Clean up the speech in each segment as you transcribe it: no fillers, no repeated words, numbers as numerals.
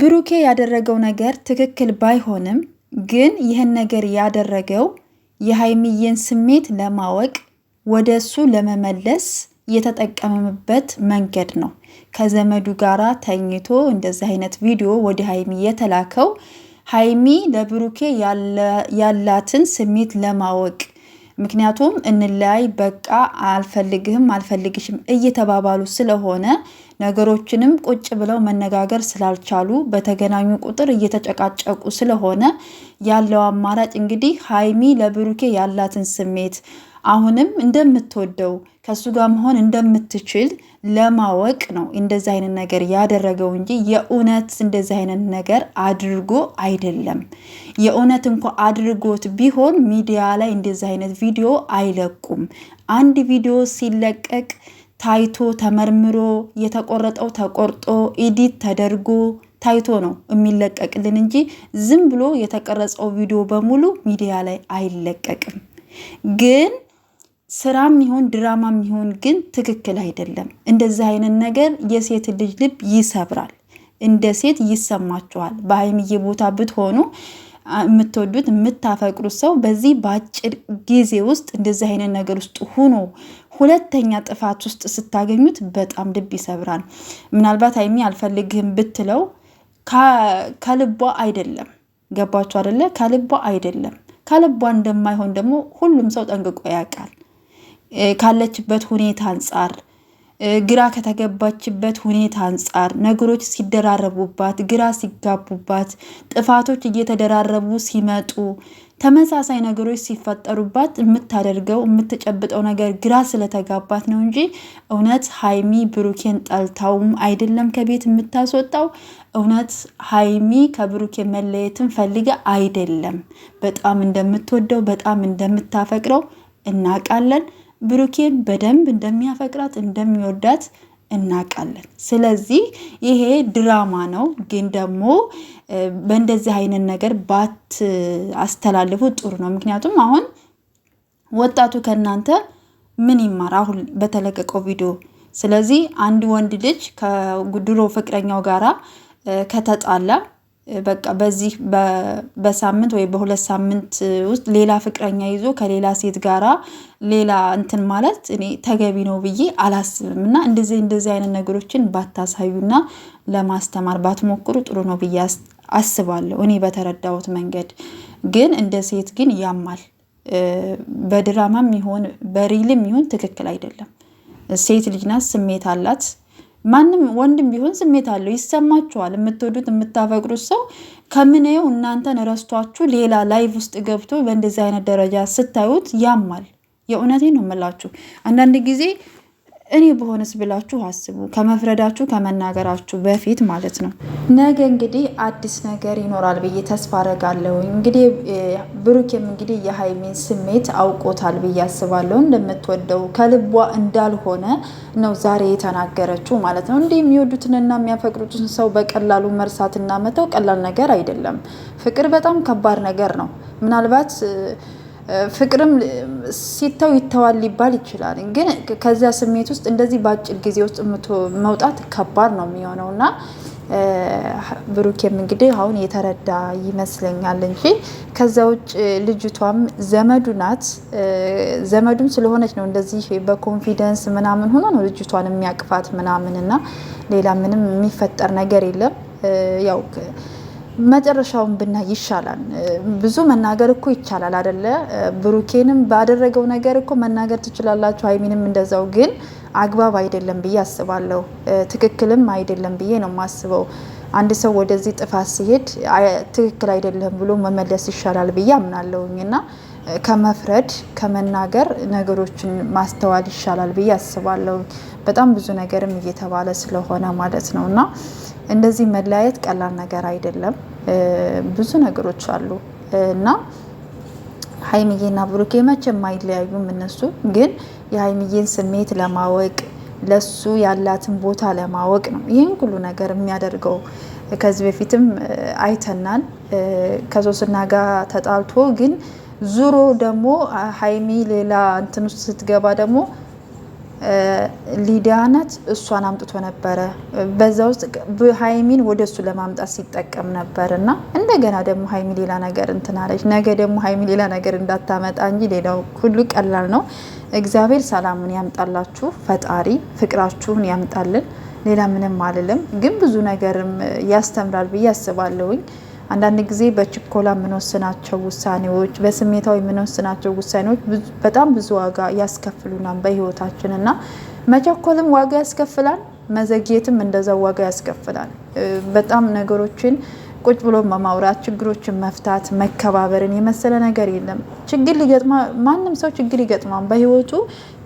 ብሩኬ ያደረገው ነገር ትክክል ባይሆንም ግን ይህን ነገር ያደረገው የሀይሚዬን ስሜት ለማወቅ ወደሱ ለመመለስ የተጠቀመበት መንገድ ነው። ከዘመዱ ጋራ ተኝቶ እንደዚህ አይነት ቪዲዮ ወደ ሀይሚ የተላከው ሀይሚ ለብሩኬ ያላትን ስሜት ለማወቅ ምክንያቱም እንለያይ በቃ አልፈልግህም አልፈልግሽም እየተባባሉ ስለሆነ ነገሮችንም ቁጭ ብለው መነጋገር ስላልቻሉ በተገናኙ ቁጥር እየተጨቃጨቁ ስለሆነ ያለው አማራጭ እንግዲህ ሀይሚ ለብሩኬ ያላትን ስሜት አሁንም እንደምትወደው ከሱ ጋር መሆን እንደምትችል ለማወቅ ነው እንደዛ አይነት ነገር ያደረገው እንጂ የእውነት እንደዛ አይነት ነገር አድርጎ አይደለም። የእውነት እንኳን አድርጎት ቢሆን ሚዲያ ላይ እንደዛ አይነት ቪዲዮ አይለቁም። አንድ ቪዲዮ ሲለቀቅ ታይቶ ተመርምሮ የተቆረጠው ተቆርጦ ኤዲት ተደርጎ ታይቶ ነው የሚለቀቅልን እንጂ ዝም ብሎ የተቀረጸው ቪዲዮ በሙሉ ሚዲያ ላይ አይለቀቅም። ግን ስራም ይሁን ድራማም ይሁን ግን ትክክል አይደለም። እንደዚህ አይነት ነገር የሴት ልጅ ልብ ይሰብራል። እንደ ሴት ይሰማችኋል። በሀይሚዬ ቦታ ብትሆኑ የምትወዱት የምታፈቅሩት ሰው በዚህ በአጭር ጊዜ ውስጥ እንደዚህ አይነት ነገር ውስጥ ሆኖ ሁለተኛ ጥፋት ውስጥ ስታገኙት በጣም ልብ ይሰብራል። ምናልባት ሀይሚ አልፈልግህም ብትለው ከልቧ አይደለም። ገባችሁ አይደለ? ከልቧ አይደለም። ከልቧ እንደማይሆን ደግሞ ሁሉም ሰው ጠንቅቆ ያውቃል። ካለችበት ሁኔታ አንጻር ግራ ከተገባችበት ሁኔታ አንጻር ነገሮች ሲደራረቡባት ግራ ሲጋቡባት ጥፋቶች እየተደራረቡ ሲመጡ ተመሳሳይ ነገሮች ሲፈጠሩባት የምታደርገው የምትጨብጠው ነገር ግራ ስለተጋባት ነው እንጂ እውነት ሀይሚ ብሩኬን ጠልታውም አይደለም ከቤት የምታስወጣው። እውነት ሀይሚ ከብሩኬ መለየትን ፈልጋ አይደለም። በጣም እንደምትወደው በጣም እንደምታፈቅረው እናውቃለን። ብሩኬን በደንብ እንደሚያፈቅራት እንደሚወዳት እናውቃለን። ስለዚህ ይሄ ድራማ ነው። ግን ደግሞ በእንደዚህ አይነት ነገር ባት አስተላልፉ ጥሩ ነው። ምክንያቱም አሁን ወጣቱ ከእናንተ ምን ይማር አሁን በተለቀቀው ቪዲዮ? ስለዚህ አንድ ወንድ ልጅ ከድሮ ፍቅረኛው ጋራ ከተጣላ በቃ በዚህ በሳምንት ወይ በሁለት ሳምንት ውስጥ ሌላ ፍቅረኛ ይዞ ከሌላ ሴት ጋራ ሌላ እንትን ማለት እኔ ተገቢ ነው ብዬ አላስብም። እና እንደዚህ አይነት ነገሮችን ባታሳዩና ለማስተማር ባትሞክሩ ጥሩ ነው ብዬ አስባለሁ። እኔ በተረዳሁት መንገድ ግን እንደ ሴት ግን ያማል። በድራማም ይሁን በሪልም ይሁን ትክክል አይደለም። ሴት ልጅ ናት፣ ስሜት አላት። ማንም ወንድም ቢሆን ስሜት አለው፣ ይሰማችኋል። የምትወዱት የምታፈቅሩት ሰው ከምንየው እናንተን ረስቷችሁ ሌላ ላይቭ ውስጥ ገብቶ በእንደዚህ አይነት ደረጃ ስታዩት ያማል። የእውነቴን ነው የምላችሁ። አንዳንድ ጊዜ እኔ በሆነስ ብላችሁ አስቡ፣ ከመፍረዳችሁ ከመናገራችሁ በፊት ማለት ነው። ነገ እንግዲህ አዲስ ነገር ይኖራል ብዬ ተስፋ አረጋለሁ። እንግዲህ ብሩኬም እንግዲህ የሀይሚን ስሜት አውቆታል ብዬ አስባለሁ። እንደምትወደው ከልቧ እንዳልሆነ ነው ዛሬ የተናገረችው ማለት ነው። እንዲህ የሚወዱትንና የሚያፈቅሩትን ሰው በቀላሉ መርሳትና መተው ቀላል ነገር አይደለም። ፍቅር በጣም ከባድ ነገር ነው። ምናልባት ፍቅርም ሲተው ይተዋል ሊባል ይችላል። ግን ከዚያ ስሜት ውስጥ እንደዚህ በአጭር ጊዜ ውስጥ መውጣት ከባድ ነው የሚሆነው እና ብሩኬም እንግዲህ አሁን የተረዳ ይመስለኛል እንጂ ከዛ ውጭ ልጅቷም ዘመዱ ናት። ዘመዱም ስለሆነች ነው እንደዚህ በኮንፊደንስ ምናምን ሆኖ ነው ልጅቷን የሚያቅፋት ምናምን እና ሌላ ምንም የሚፈጠር ነገር የለም። ያው መጨረሻውን ብናይ ይሻላል። ብዙ መናገር እኮ ይቻላል አይደለ? ብሩኬንም ባደረገው ነገር እኮ መናገር ትችላላችሁ፣ ሀይሚንም እንደዛው። ግን አግባብ አይደለም ብዬ አስባለሁ። ትክክልም አይደለም ብዬ ነው የማስበው። አንድ ሰው ወደዚህ ጥፋት ሲሄድ ትክክል አይደለም ብሎ መመለስ ይሻላል ብዬ አምናለሁኝ እና ከመፍረድ ከመናገር ነገሮችን ማስተዋል ይሻላል ብዬ አስባለሁ። በጣም ብዙ ነገርም እየተባለ ስለሆነ ማለት ነው እና እንደዚህ መለያየት ቀላል ነገር አይደለም። ብዙ ነገሮች አሉ እና ሀይሚዬና ብሩኬ መቼም አይለያዩም። እነሱ ግን የሀይሚዬን ስሜት ለማወቅ ለሱ ያላትን ቦታ ለማወቅ ነው ይህን ሁሉ ነገር የሚያደርገው። ከዚህ በፊትም አይተናል። ከሶስና ጋር ተጣልቶ ግን ዙሮ ደግሞ ሀይሚ ሌላ እንትን ውስጥ ስትገባ ደግሞ ሊዲያ ናት እሷን አምጥቶ ነበረ። በዛ ውስጥ ሀይሚን ወደ እሱ ለማምጣት ሲጠቀም ነበር እና እንደገና ደግሞ ሀይሚ ሌላ ነገር እንትናለች። ነገ ደግሞ ሀይሚ ሌላ ነገር እንዳታመጣ እንጂ ሌላው ሁሉ ቀላል ነው። እግዚአብሔር ሰላሙን ያምጣላችሁ፣ ፈጣሪ ፍቅራችሁን ያምጣልን። ሌላ ምንም አልልም። ግን ብዙ ነገርም ያስተምራል ብዬ አስባለሁኝ። አንዳንድ ጊዜ በችኮላ የምንወስናቸው ውሳኔዎች፣ በስሜታዊ የምንወስናቸው ውሳኔዎች በጣም ብዙ ዋጋ ያስከፍሉናል በህይወታችን እና መቸኮልም ዋጋ ያስከፍላል፣ መዘግየትም እንደዛው ዋጋ ያስከፍላል። በጣም ነገሮችን ቁጭ ብሎ ማውራት፣ ችግሮችን መፍታት፣ መከባበርን የመሰለ ነገር የለም። ችግር ሊገጥማ ማንም ሰው ችግር ይገጥማል በህይወቱ።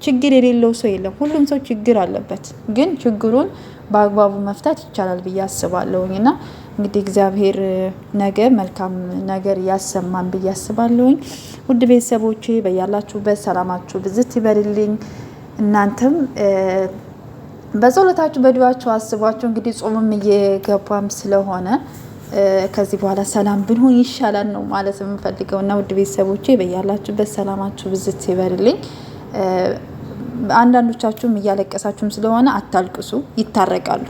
ችግር የሌለው ሰው የለም። ሁሉም ሰው ችግር አለበት። ግን ችግሩን በአግባቡ መፍታት ይቻላል ብዬ አስባለሁኝ እና እንግዲህ እግዚአብሔር ነገ መልካም ነገር ያሰማን ብዬ አስባለሁኝ። ውድ ቤተሰቦቼ በያላችሁበት ሰላማችሁ ብዝት ይበልልኝ። እናንተም በጸሎታችሁ በዱዓችሁ አስቧቸው። እንግዲህ ጾምም እየገባም ስለሆነ ከዚህ በኋላ ሰላም ብንሆን ይሻላል ነው ማለት የምፈልገው እና ውድ ቤተሰቦቼ በያላችሁበት ሰላማችሁ ብዝት ይበልልኝ። አንዳንዶቻችሁም እያለቀሳችሁም ስለሆነ አታልቅሱ፣ ይታረቃሉ።